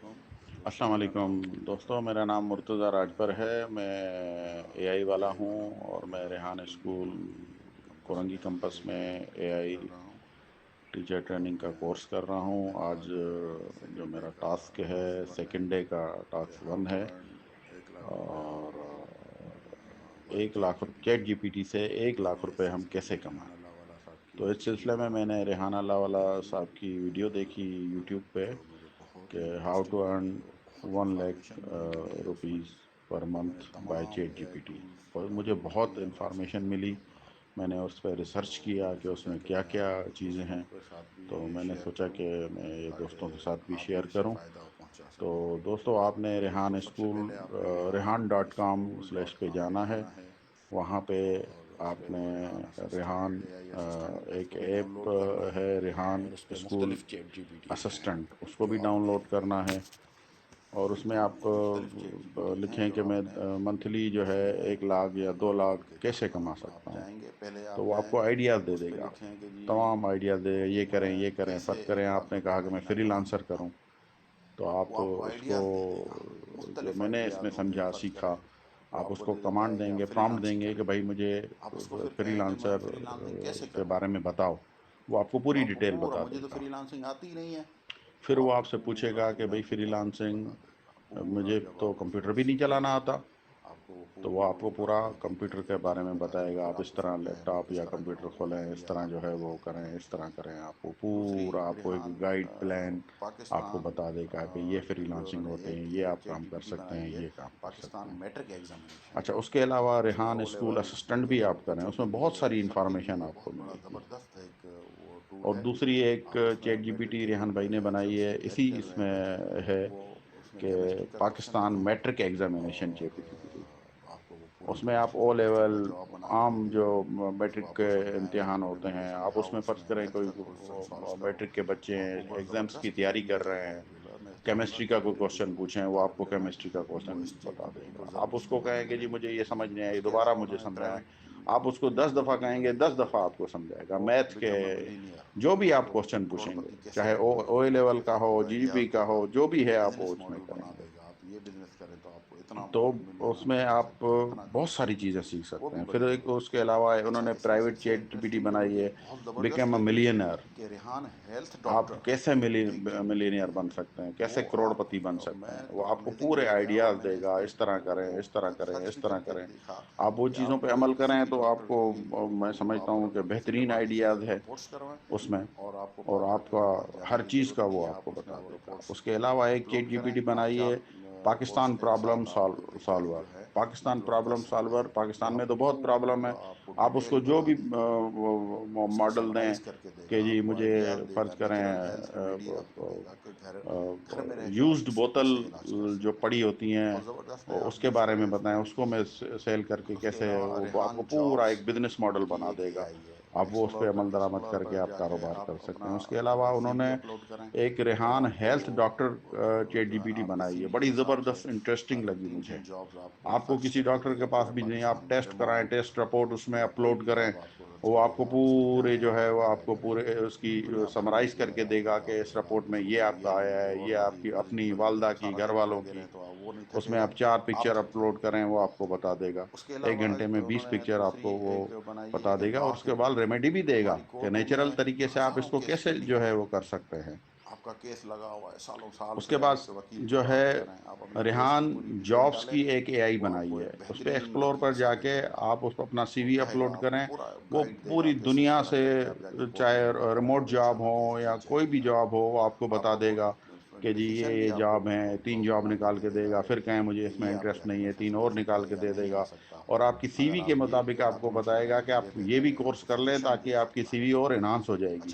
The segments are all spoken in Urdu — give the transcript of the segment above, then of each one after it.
السلام علیکم دوستوں، میرا نام مرتضیٰ راجپر ہے۔ میں اے آئی والا ہوں اور میں ریحان اسکول کورنگی کمپس میں اے آئی ٹیچر ٹریننگ کا کورس کر رہا ہوں۔ آج جو میرا ٹاسک ہے، سیکنڈ ڈے کا ٹاسک 1 ہے، اور 1 lakh chat G P T سے 1 لاکھ روپے ہم کیسے کمائیں۔ تو اس سلسلے میں نے ریحان اللہ والا صاحب کی ویڈیو دیکھی یوٹیوب پہ کہ how to earn 1 lakh rupees per month by chat G P T, اور مجھے بہت انفارمیشن ملی۔ میں نے اس پہ ریسرچ کیا کہ اس میں کیا کیا چیزیں ہیں، تو میں نے سوچا کہ میں یہ دوستوں کے ساتھ بھی شیئر کروں۔ تو دوستوں، آپ نے ریحان اسکول rehan.com/ پہ جانا ہے۔ وہاں پہ آپ نے ریحان ایک ایپ ہے، ریحان اسکول اسسٹنٹ، اس کو بھی ڈاؤن لوڈ کرنا ہے، اور اس میں آپ لکھیں کہ میں منتھلی جو ہے 1 لاکھ یا 2 لاکھ کیسے کما سکتا ہوں۔ تو وہ آپ کو آئیڈیاز دے دے گا، تمام آئیڈیاز دے گا، یہ کریں یہ کریں سب کریں۔ آپ نے کہا کہ میں فری لانسر کروں، تو آپ اس کو، جو میں نے اس میں سمجھا سیکھا، آپ اس کو کمانڈ دیں گے، پرامپٹ دیں گے کہ بھائی مجھے فری لانسر کے بارے میں بتاؤ، وہ آپ کو پوری ڈیٹیل بتا دے گا۔ پھر وہ آپ سے پوچھے گا کہ بھئی فری لانسنگ، مجھے تو کمپیوٹر بھی نہیں چلانا آتا، تو وہ آپ کو پورا کمپیوٹر کے بارے میں بتائے گا۔ آپ اس طرح لیپ ٹاپ یا کمپیوٹر کھولیں، اس طرح جو ہے وہ کریں، اس طرح کریں، آپ کو پورا، آپ کو ایک گائیڈ پلان آپ کو بتا دے گا کہ یہ فری لانسنگ ہوتے ہیں، یہ آپ کام کر سکتے ہیں، یہ کام کر سکتے ہیں۔ اچھا، اس کے علاوہ ریحان اسکول اسسٹنٹ بھی آپ کریں، اس میں بہت ساری انفارمیشن آپ کو ملے گی۔ اور دوسری ایک چیٹ جی پی ٹی ریحان بھائی نے بنائی ہے، اس میں ہے کہ پاکستان میٹرک ایگزامینیشن چیٹ جی پی ٹی، اس میں آپ او لیول، عام جو میٹرک کے امتحان ہوتے ہیں، آپ اس میں فرض کریں کوئی میٹرک کے بچے ہیں، ایگزامس کی تیاری کر رہے ہیں، کیمسٹری کا کوئی کوشچن پوچھیں، وہ آپ کو کیمسٹری کا کوشچن بتا دے گا۔ آپ اس کو کہیں کہ جی مجھے یہ سمجھ نہیں آئی، دوبارہ مجھے سمجھائیں، آپ اس کو 10 دفعہ کہیں گے، 10 دفعہ آپ کو سمجھائے گا۔ میتھ کے جو بھی آپ کوشچن پوچھیں گے، چاہے او اے لیول کا ہو، جی پی کا ہو، جو بھی ہے آپ وہ اس میں کریں گے۔ تو اس میں آپ بہت ساری چیزیں سیکھ سکتے ہیں۔ پھر ایک اس کے علاوہ انہوں نے private chat G P T بنائی ہے، بیکم اے ملینئر، آپ کیسے ملینئر بن سکتے ہیں، کیسے کروڑ پتی بن سکتے ہیں، وہ آپ کو پورے آئیڈیاز دے گا، اس طرح کریں، اس طرح کریں، اس طرح کریں۔ آپ وہ چیزوں پہ عمل کریں تو آپ کو، میں سمجھتا ہوں کہ بہترین آئیڈیاز ہے اس میں، اور آپ کا ہر چیز کا وہ آپ کو بتا دے گا۔ اس کے علاوہ ایک چیٹ جی پی ٹی بنائی ہے، Pakistan problem solver. Pakistan problem solver, Pakistan میں تو بہت پرابلم ہے، آپ اس کو جو بھی ماڈل دیں کہ جی مجھے فرض کریں یوزڈ بوتل جو پڑی ہوتی ہیں اس کے بارے میں بتائیں، اس کو میں سیل کر کے کیسے، وہ آپ کو پورا ایک بزنس ماڈل بنا دے گا، آپ وہ اس پہ عمل درآمد کر کے آپ کاروبار کر سکتے ہیں۔ اس کے علاوہ انہوں نے ایک ریحان health doctor chat G P T بنائی ہے، بڑی زبردست انٹرسٹنگ لگی مجھے۔ آپ کو کسی ڈاکٹر کے پاس بھی نہیں، آپ ٹیسٹ کرائیں، ٹیسٹ رپورٹ اس میں اپلوڈ کریں، وہ آپ کو پورے جو ہے وہ آپ کو پورے اس کی سمرائز کر کے دے گا کہ اس رپورٹ میں یہ آپ کا آیا ہے، یہ آپ کی اپنی والدہ کی، گھر والوں کی۔ اس میں آپ 4 پکچر اپلوڈ کریں، وہ آپ کو بتا دے گا۔ 1 گھنٹے میں 20 پکچر آپ کو وہ بتا دے گا، اور اس کے بعد ریمیڈی بھی دے گا کہ نیچرل طریقے سے آپ اس کو کیسے جو ہے وہ کر سکتے ہیں۔ اس کے بعد جو ہے ریحان جابس کی ایک اے آئی بنائی ہے، اس پہ ایکسپلور پر جا کے آپ اس پہ اپنا سی وی اپلوڈ کریں، وہ پوری دنیا سے، چاہے ریموٹ جاب ہو یا کوئی بھی جاب ہو، وہ آپ کو بتا دے گا کہ جی یہ جاب ہیں، 3 جاب نکال کے دے گا، پھر کہیں مجھے اس میں انٹرسٹ نہیں ہے، 3 اور نکال کے دے دے گا، اور آپ کی سی وی کے مطابق آپ کو بتائے گا کہ آپ یہ بھی کورس کر لیں تاکہ آپ کی سی وی اور انہانس ہو جائے گی،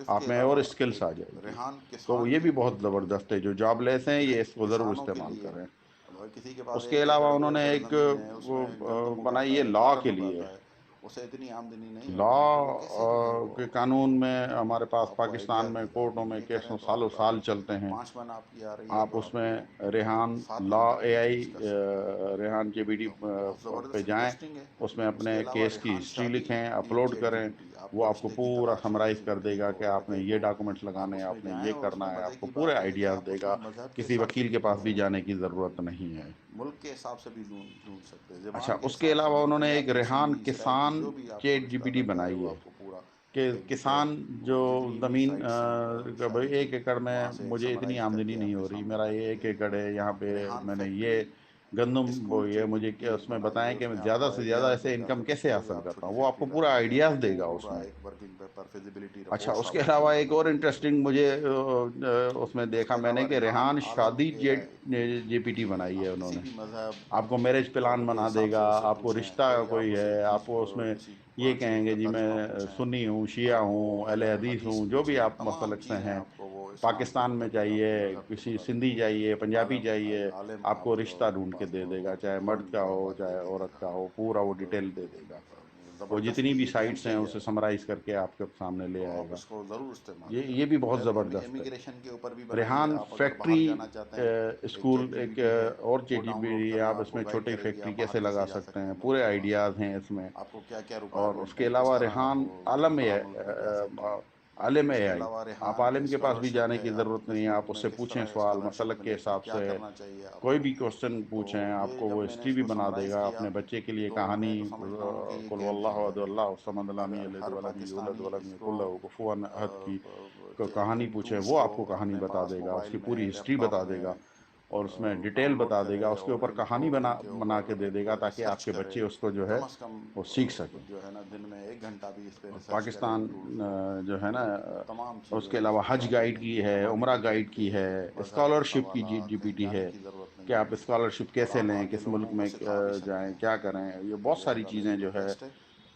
آپ میں اور اسکلس آ جائے گی۔ تو یہ بھی بہت زبردست ہے، جو جاب لیس ہیں یہ اس کو ضرور استعمال کریں۔ اس کے علاوہ انہوں نے ایک وہ بنائی ہے لا کے لیے، اسے اتنی آمدنی نہیں ہوتی تو وہ کیسے جو ہے لا وہ کے قانون میں ہمارے پاس آپ کو آئیڈیا پاکستان میں دے گا. کورٹوں ابھی میں یہ کریں کیسوں تو سالوں آپ کا سال چلتے ہیں. 5 من آپ کی آ رہی ہے آپ تو اس آپ میں کو ریحان 7 لا من تک اے آئی انکریز کر سکتے ہیں. ریحان کے بی ڈی تو بہت پہ زبردست جائیں, انٹرسٹنگ ہے. اس میں اس اپنے کے علاوہ کیس کی ریحان ہسٹری شادی لکھیں, یہ اپلوڈ چیٹ جی کریں, پی ٹی آپ وہ کو آپ کو رشتے کی پورا تلاش میں سمرائز کسی بھی کر دے لڑکی گا کو کہ آپ نے لڑکے یہ کو ڈاکومنٹس آپ لگانے ہیں, اس میں آپ نے جائیں یہ اور اس میں کرنا ہے, مزے آپ کو کی پورے بات یہ ہے کہ آئیڈیاز آپ دے اس گا. میں مذہب کے کسی حساب سے وکیل بھی کے پاس بھی ڈھونڈ جانے سکتے کی ہیں, ضرورت نہیں ہے. ملک کے حساب سے بھی ڈھونڈ سکتے ہیں, اچھا, زبان کے اس کے حساب سے علاوہ بھی, انہوں نے ایک پنجابی ریحان سندھی سرائکی کسان جو بھی آپ کو چیٹ جی رشتہ پی ٹی لگ رہا ہے بنائی وہ ہے آپ کو پورا کہ ایک ڈیٹیل کسان جو جتنی بھی زمین سائٹس ہیں بھائی شادی کی 1 ایکڑ میں وہاں سے مجھے اتنی سمرائز کر آمدنی کے نہیں آپ کے ہو رہی, سامنے میرا رکھ یہ دی 1 ایکڑ ہے, یہاں پہ ریحان میں نے یہ فیکٹری گندم اسکول بوئی ہے, چیٹ جی مجھے پی ٹی کیا ایک اس میں بنائیے, بتائیں کہ اس میں میں آپ زیادہ کو سے زیادہ آئیڈیاز ایسے دے گا انکم کیسے کس لیول پہ حاصل آپ کرتا چھوٹی ہوں, وہ آپ کو فیکٹری پورا لگائیں گے, آئیڈیاز دے گا اس پورا میں. ایک ورکنگ پیپر فیزیبلٹی اچھا, رپورٹس اس آپ کے کو علاوہ پوری ایک اور بنا کے دے گا. انٹرسٹنگ مجھے اس میں اس دیکھا کے میں نے علاوہ کہ ریحان عالم شادی اے جیٹ آئی, جے پی ٹی بنائی ہے آپ انہوں کسی نے. بھی مذہب آپ کو میرج پلان کے بنا دے حساب سے گا, اس سے آپ کو پوچھیں, رشتہ آپ کوئی اسے ہے, آپ کو اس میں کسی یہ قرآن کہیں شریف گے کا جی میں ترجمہ پوچھیں, سنی ہوں, شیعہ آپ کو ہوں, اہل حدیث حدیث ہوں, جو بھی پوچھیں, آپ تمام مسلک سے چیزیں ہیں, آپ کو وہ اسلام سے پاکستان میں متعلق آپ چاہیے, کے مذہب سے کسی متعلق سندھی وہ چاہیے, پنجابی عالم چاہیے, عالم آپ کو رشتہ کے ڈھونڈ کے پاس دے دے گا, وہ چاہے مرد فنڈ کا ہو بات چاہے دے دے عورت گا. کا ہو, پورا وہ تو ڈیٹیل دے دے گا. وہ زبردست جتنی بھی یہ گیم سائٹس ہیں اسے چینجر ہے, سمرائز کر کے آپ کے سامنے لے تو آئے آپ گا. اس کو ضرور استعمال کریں. یہ بھی بہت پھر زبردست ہے. امیگریشن کے اوپر بھی بنائیے, ریحان آپ اگر باہر فیکٹری جانا چاہتے ہیں, ایک اسکول چیٹ جی بی ایک ٹی ہے, اور وہ چیٹ جی ڈاؤن پی لوڈ ٹی, کریں, آپ آپ اس کو میں گائڈ چھوٹی کرے گی فیکٹری آپ باہر کیسے لگا کیسے جا سکتے سکتے ہیں, ہیں ملک پورے کے باہر, آئیڈیاز ہیں اس میں. آپ کو کیا کیا اور اس ریکوائرمنٹ کے ہے, کس علاوہ طرح آپ ریحان عالم دوسرا ملک میں جا سکتے ہیں. عالم اس اے کے آئی, علاوہ آپ ریحان عالم کے پاس بھی اسکالرشپ جانے کی ہے, آپ کو ضرورت نہیں کس ہے, ملک آپ اس میں سے کس پوچھیں طرح سوال اسکالرشپ مسلک کے ملے گی, حساب کیا سے, کرنا چاہیے آپ کوئی کو. بھی کوشچن تو پوچھیں, آپ یہ کو جب وہ میں نے ہسٹری اس بھی کو بنا دے سمرائز گا, کیا اپنے بچے کے لیے تو کہانی, میں تو سمجھتا ہوں کہ یہ قل گیم واللہ احد چینجر ہے. اللہ الصمد لم اگر یلد ہر ولم یولد پاکستانی ولم اس کو یکن لہ کفوا احد کی کہانی پوچھیں, ٹولز وہ کو آپ کو کہانی اپنے بتا پاس دے گا, اس موبائل کی میں, پوری لیپ ہسٹری ٹاپ بتا دے میں گا, اور اس میں ڈیٹیل ڈاؤن لوڈ بتا دے گا, کرے, اس کے اور اوپر کہانی ان کے بنا اوپر کے دے دے ایک گا تاکہ آپ سرچ کے کرے. بچے اس کو جو ہے کم از کم وہ سیکھ سکیں. جو ہے نا دن میں 1 گھنٹہ بھی اس پہ ریسرچ کرے ان پاکستان ٹولز کو, جو ہے نا, تو تمام اس چیزیں کے اس علاوہ کو حج واضح گائیڈ ملیں کی گی. ہے, ہماری عمرہ ٹکٹ گائیڈ کے کی ہے, مذہب کے اسکالرشپ کی حوالات, جی پی کہیں ٹی جانے ہے کی ضرورت کہ نہیں آپ ہے, اسکالرشپ اور کیسے آپ لیں, آگے کس ملک لوگوں کو میں سکھا بھی جائیں, سکتے ہیں. کیا کریں, یہ بہت یہ ساری والا چیزیں ویڈیو جو ہے بیسٹ ہے.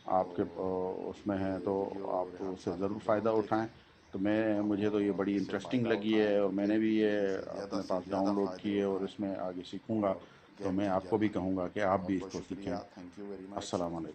آپ کے تو اس میں ہیں, یہ تو ویڈیو آپ ریحان اس سے صاحب ضرور کی فائدہ دیکھیں, اٹھائیں. تو آپ مجھے تو یہ بڑی اس سے انٹرسٹنگ فائدہ لگی اٹھائیں, ہے, اور میں کیونکہ نے بھی جی پی ٹی یہ سے زیادہ اپنے سے پاس ڈاؤن زیادہ لوڈ فائدے کی ہے, اور اٹھائیں اس میں آگے سیکھوں گا, اور تو گیم میں آپ چینجر کو بھی بنیں. کہوں گا کہ تو آپ آپ بھی اس کو کو شکریہ, سیکھیں. Thank you very much. السلام علیکم.